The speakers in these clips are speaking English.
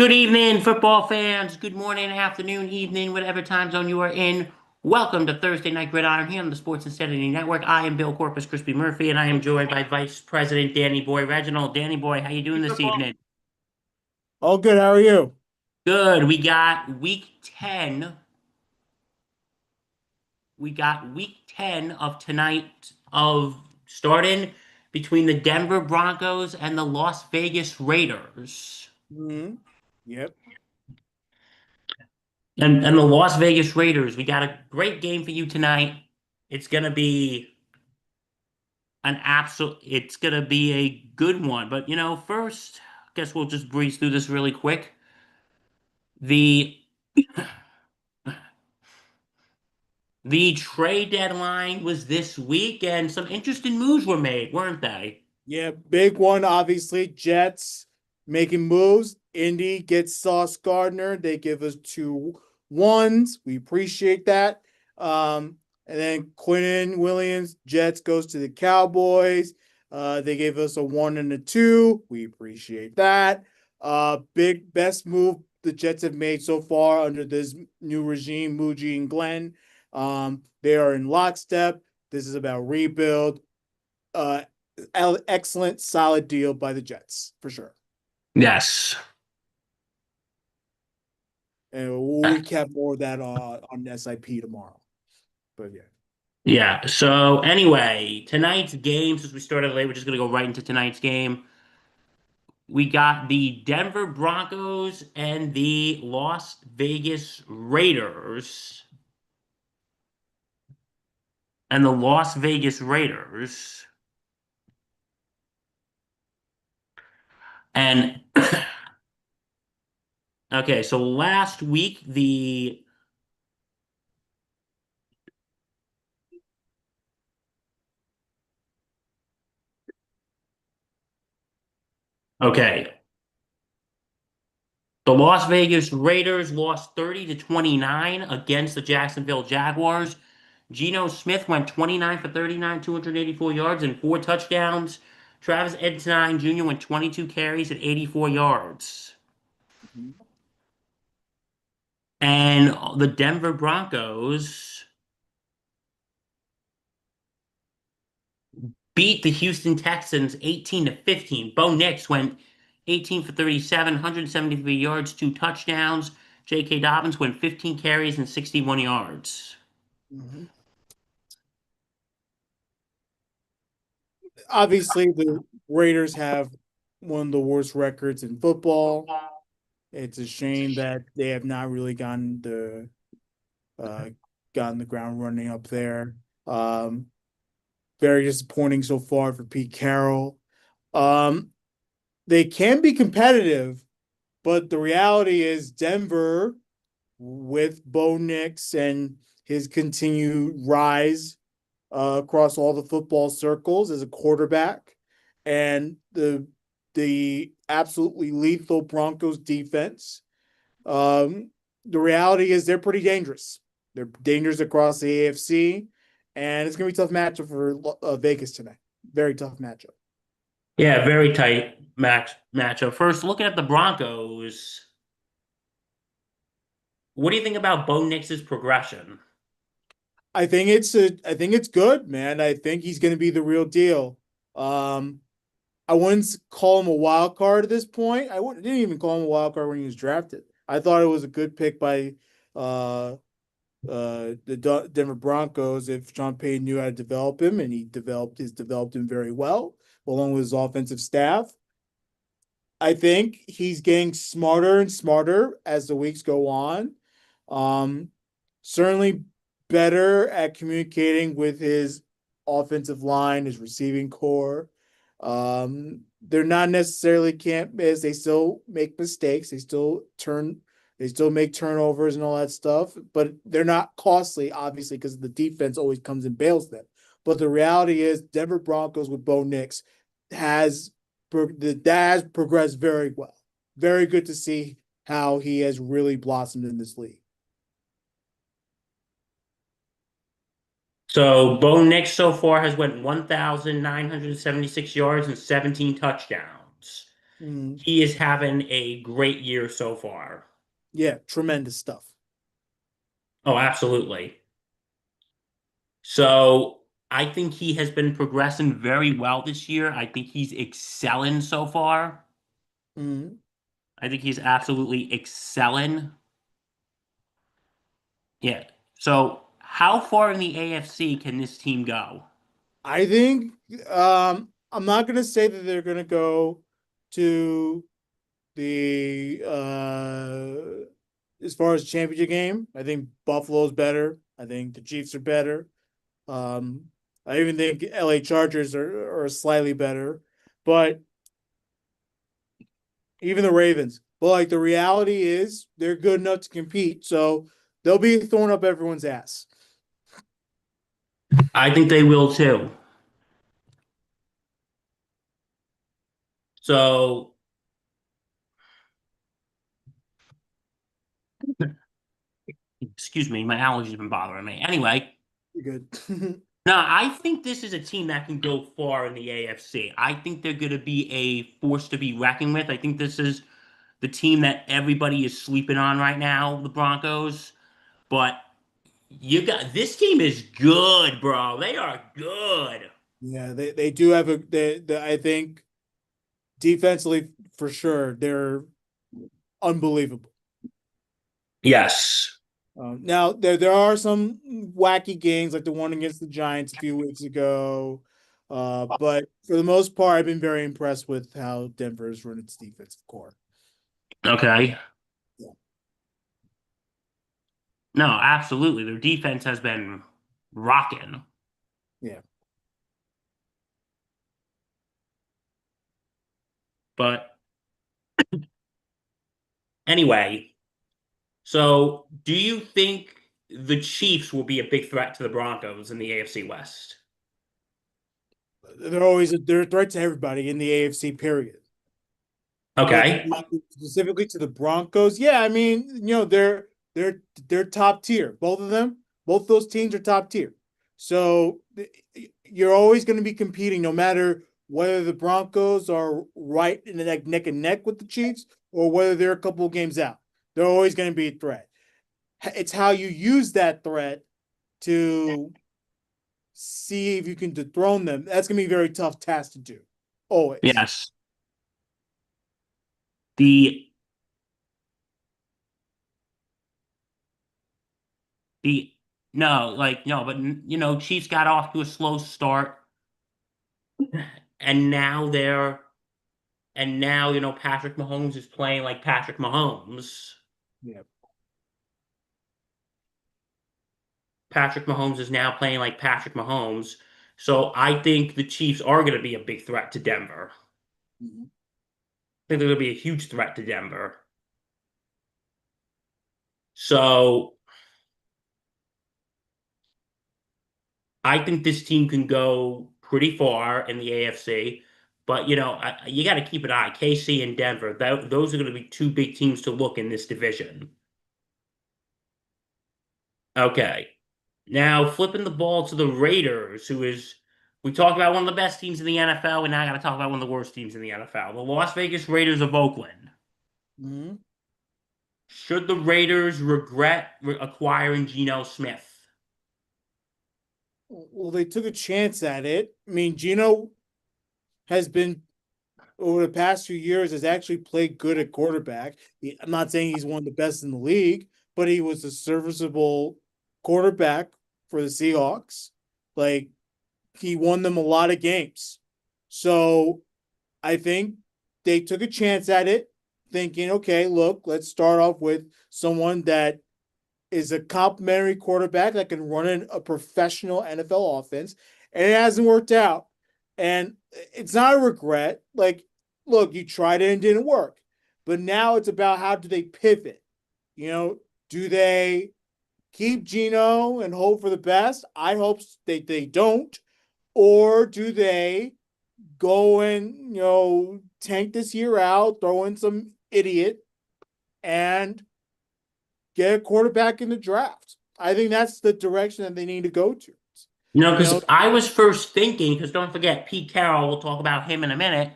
Good evening, football fans. Good morning, afternoon, evening, whatever time zone you are in. Welcome to Thursday Night Gridiron here on the Sports Insanity Network. I am Bill Corpus Crispy Murphy, and I am joined by Vice President Danny Boy Reginald. Danny Boy, how you doing this evening? All good. How are you? Good. We got week 10 of tonight of starting between the Denver Broncos and the Las Vegas Raiders. hmm Yep. And the Las Vegas Raiders, we got a great game for you tonight. It's gonna be it's gonna be a good one. But first, I guess we'll just breeze through this really quick. The the trade deadline was this week, and some interesting moves were made, weren't they? Yeah. Big one, obviously. Jets making moves. Indy gets Sauce Gardner. They give us 2-1s. We appreciate that. And then Quinnen Williams, Jets goes to the Cowboys. They gave us a 1 and a 2. We appreciate that. Big best move the Jets have made so far under this new regime, Muji and Glenn. They are in lockstep. This is about rebuild. Uh, Excellent, solid deal by the Jets for sure. Yes. And we'll recap more of that on SIP tomorrow. But yeah. Yeah. So anyway, tonight's game, since we started late, we're just gonna go right into tonight's game. We got the Denver Broncos and the Las Vegas Raiders. And the Las Vegas Raiders. And okay, so last week the okay, the Las Vegas Raiders lost 30 to 29 against the Jacksonville Jaguars. Geno Smith went 29 for 39, 284 yards and 4 touchdowns. Travis Etienne Jr. went 22 carries at 84 yards. Mhm. And the Denver Broncos beat the Houston Texans 18 to 15. Bo Nix went 18 for 37, 173 yards, 2 touchdowns. J.K. Dobbins went 15 carries and 61 yards. Mhm. Obviously, the Raiders have one of the worst records in football. It's a shame that they have not really uh, gotten the ground running up there. Um, Very disappointing so far for Pete Carroll. Um, they can be competitive, but the reality is Denver, with Bo Nix and his continued rise across all the football circles as a quarterback, and the absolutely lethal Broncos defense. Um, the reality is they're pretty dangerous. They're dangerous across the AFC, and it's going to be a tough matchup for Vegas tonight. Very tough matchup. Yeah, very tight matchup. First, looking at the Broncos, what do you think about Bo Nix's progression? I think it's good, man. I think he's going to be the real deal. Um, I wouldn't call him a wild card at this point. Didn't even call him a wild card when he was drafted. I thought it was a good pick by uh, the Denver Broncos if Sean Payton knew how to develop him, and he developed him very well along with his offensive staff. I think he's getting smarter and smarter as the weeks go on. Um, Certainly better at communicating with his offensive line, his receiving core. They're not necessarily can't miss. They still make mistakes. They still make turnovers and all that stuff, but they're not costly, obviously, because the defense always comes and bails them. But the reality is, Denver Broncos with Bo Nix has that has progressed very well. Very good to see how he has really blossomed in this league. So Bo Nix so far has went 1,976 yards and 17 touchdowns. Mm. He is having a great year so far. Yeah, tremendous stuff. Oh, absolutely. So I think he has been progressing very well this year. I think he's excelling so far. Mm. I think he's absolutely excelling. Yeah. So how far in the AFC can this team go? I think I'm not gonna say that they're gonna go to the as far as championship game. I think Buffalo's better. I think the Chiefs are better. Um, I even think LA Chargers are slightly better, but even the Ravens. But like the reality is they're good enough to compete, so they'll be throwing up everyone's ass. I think they will too. So, excuse me, my allergies have been bothering me. Anyway, You're good. no, I think this is a team that can go far in the AFC. I think they're going to be a force to be reckoned with. I think this is the team that everybody is sleeping on right now, the Broncos. But you got this team is good, bro. They are good. Yeah, they do have I think defensively for sure they're unbelievable. Yes. Now there are some wacky games like the one against the Giants a few weeks ago, but for the most part, I've been very impressed with how Denver's run its defensive core. Okay. Yeah, No, absolutely. Their defense has been rocking. yeah. But anyway, so do you think the Chiefs will be a big threat to the Broncos in the AFC West? They're a threat to everybody in the AFC period. But Okay. specifically to the Broncos, yeah, I mean, they're top tier. Both of them, both those teams are top tier. So you're always going to be competing, no matter whether the Broncos are right in the neck and neck with the Chiefs or whether they're a couple of games out. They're always going to be a threat. It's how you use that threat to see if you can dethrone them. That's going to be a very tough task to do. Always. Yes. The the no, like no, but Chiefs got off to a slow start, and now they're and now Patrick Mahomes is playing like Patrick Mahomes. Yeah. Patrick Mahomes is now playing like Patrick Mahomes. So I think the Chiefs are going to be a big threat to Denver. Mhm. I think they're going to be a huge threat to Denver. So I think this team can go pretty far in the AFC. But you got to keep an eye. KC and Denver, those are going to be two big teams to look in this division. Okay. Now flipping the ball to the Raiders, we talked about one of the best teams in the NFL, and now I got to talk about one of the worst teams in the NFL, the Las Vegas Raiders of Oakland. Mhm. Should the Raiders regret acquiring Geno Smith? Well, they took a chance at it. I mean, Gino has been over the past few years has actually played good at quarterback. I'm not saying he's one of the best in the league, but he was a serviceable quarterback for the Seahawks. Like he won them a lot of games. So I think they took a chance at it, thinking, okay, look, let's start off with someone that is a complimentary quarterback that can run in a professional NFL offense, and it hasn't worked out. And it's not a regret. Like, look, you tried it and didn't work, but now it's about how do they pivot? You know, do they keep Gino and hope for the best? I hope they don't, or do they go and tank this year out, throw in some idiot, and get a quarterback in the draft. I think that's the direction that they need to go to. You know, Because I was first thinking, because don't forget, Pete Carroll, we'll talk about him in a minute.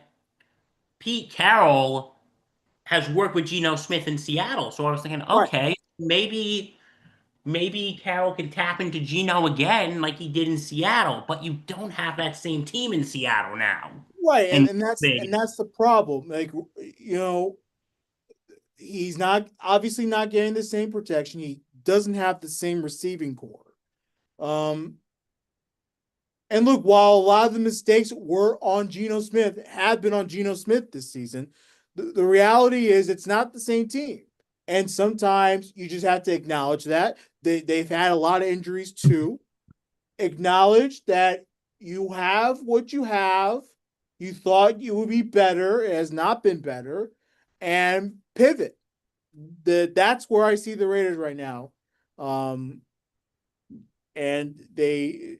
Pete Carroll has worked with Geno Smith in Seattle. So I was thinking, Right. okay, maybe Carroll can tap into Geno again like he did in Seattle, but you don't have that same team in Seattle now. Right, In and Vegas. that's the problem. Like, he's not obviously not getting the same protection. He doesn't have the same receiving core. Um, and look, while a lot of the mistakes were on Geno Smith, have been on Geno Smith this season, the reality is it's not the same team. And sometimes you just have to acknowledge that. They've had a lot of injuries too. Acknowledge that you have what you have. You thought you would be better. It has not been better. And pivot. That's where I see the Raiders right now. And they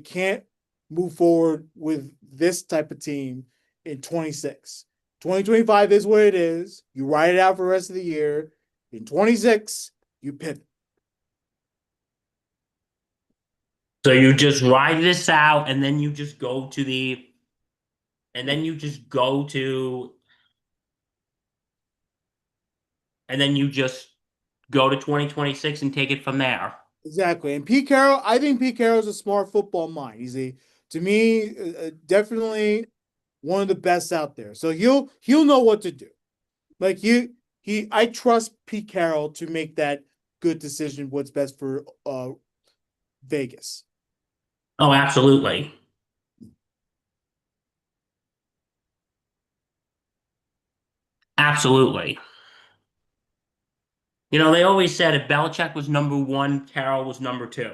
can't move forward with this type of team in 26. 2025 is what it is. You ride it out for the rest of the year. In 26, you pivot. So you just ride this out and then you just go to the and then you just go to and then you just go to 2026 and take it from there. Exactly. And Pete Carroll, I think Pete Carroll is a smart football mind. To me, definitely one of the best out there. So he'll know what to do. Like I trust Pete Carroll to make that good decision. What's best for Vegas. Oh, absolutely. Absolutely. You know, they always said if Belichick was number one, Carroll was number two.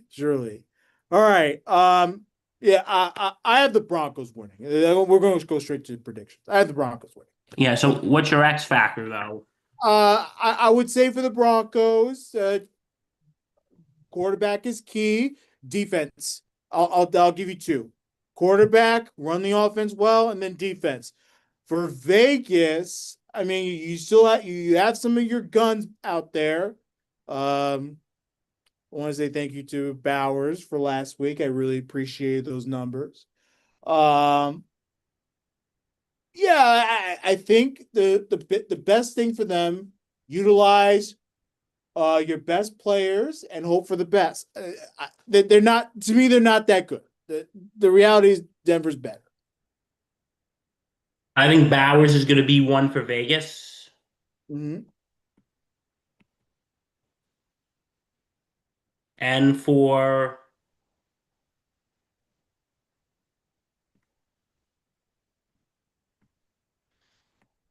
Surely. All right. Yeah, I have the Broncos winning. We're going to go straight to predictions. I have the Broncos winning. Yeah, so what's your X factor though? I would say for the Broncos, quarterback is key. Defense, I'll give you two. Quarterback, run the offense well, and then defense. For Vegas, I mean, you still have some of your guns out there. I want to say thank you to Bowers for last week. I really appreciated those numbers. Um, yeah, I think the best thing for them, utilize your best players and hope for the best. They're not, to me, they're not that good. The reality is Denver's better. I think Bowers is going to be one for Vegas. Mm-hmm. And for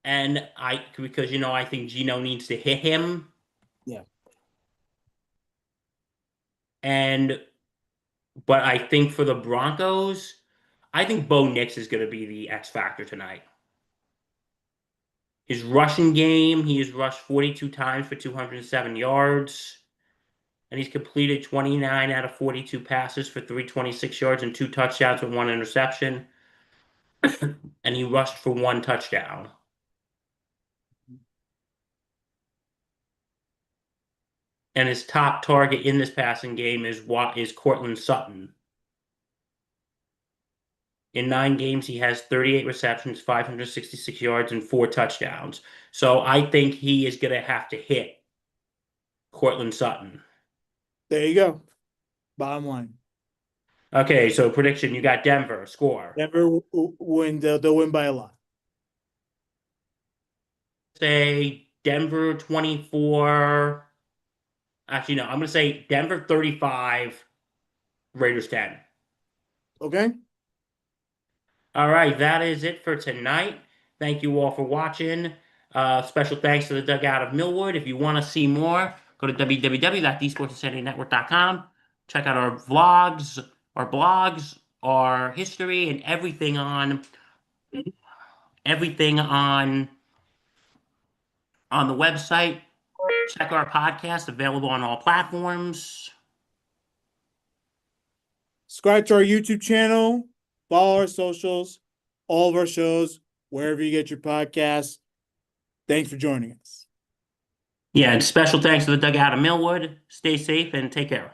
and I because I think Gino needs to hit him. Yeah. And but I think for the Broncos, I think Bo Nix is going to be the X factor tonight. His rushing game, he has rushed 42 times for 207 yards, and he's completed 29 out of 42 passes for 326 yards and two touchdowns with one interception, and he rushed for one touchdown. And his top target in this passing game is Cortland Sutton. In 9 games, he has 38 receptions, 566 yards, and four touchdowns. So I think he is going to have to hit Cortland Sutton. There you go. Bottom line. Okay, so prediction, you got Denver, score. Denver win. They'll win by a lot. Say Denver 24. Actually, no, I'm going to say Denver 35, Raiders 10. Okay. All right, that is it for tonight. Thank you all for watching. Special thanks to the Dugout of Millwood. If you want to see more, go to www.thesportsinsanitynetwork.com. Check out our vlogs, our blogs, our history, and everything on the website. Check our podcast, available on all platforms. Subscribe to our YouTube channel. Follow our socials. All of our shows, wherever you get your podcasts. Thanks for joining us. Yeah, and special thanks to the Dugout of Millwood. Stay safe and take care.